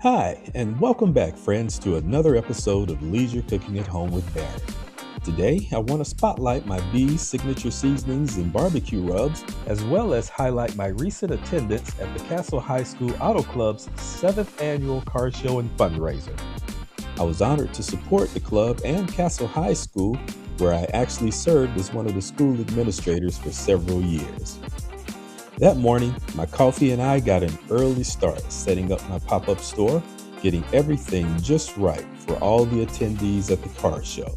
Hi, and welcome back, friends, to another episode of Leisure Cooking at Home with Barry. Today, I want to spotlight my B's Signature Seasonings and barbecue rubs, as well as highlight my recent attendance at the Castle High School Auto Club's 7th annual car show and fundraiser. I was honored to support the club and Castle High School, where I actually served as one of the school administrators for several years. That morning, my coffee and I got an early start setting up my pop-up store, getting everything just right for all the attendees at the car show.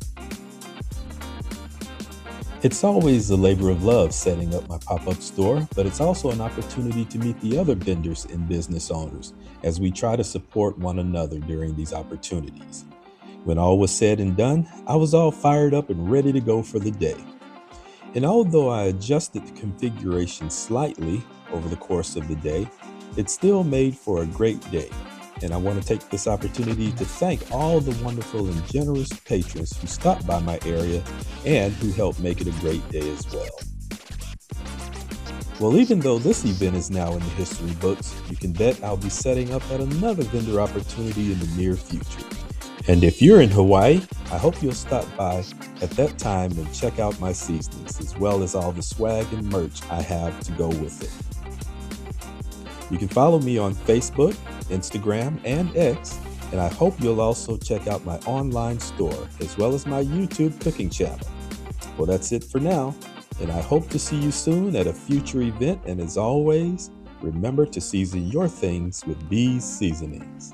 It's always a labor of love setting up my pop-up store, but it's also an opportunity to meet the other vendors and business owners as we try to support one another during these opportunities. When all was said and done, I was all fired up and ready to go for the day. And although I adjusted the configuration slightly over the course of the day, it still made for a great day. And I want to take this opportunity to thank all the wonderful and generous patrons who stopped by my area and who helped make it a great day as well. Well, even though this event is now in the history books, you can bet I'll be setting up at another vendor opportunity in the near future. And if you're in Hawaii, I hope you'll stop by at that time and check out my seasonings, as well as all the swag and merch I have to go with it. You can follow me on Facebook, Instagram, and X, and I hope you'll also check out my online store, as well as my YouTube cooking channel. Well, that's it for now, and I hope to see you soon at a future event, and as always, remember to season your things with B's Seasonings.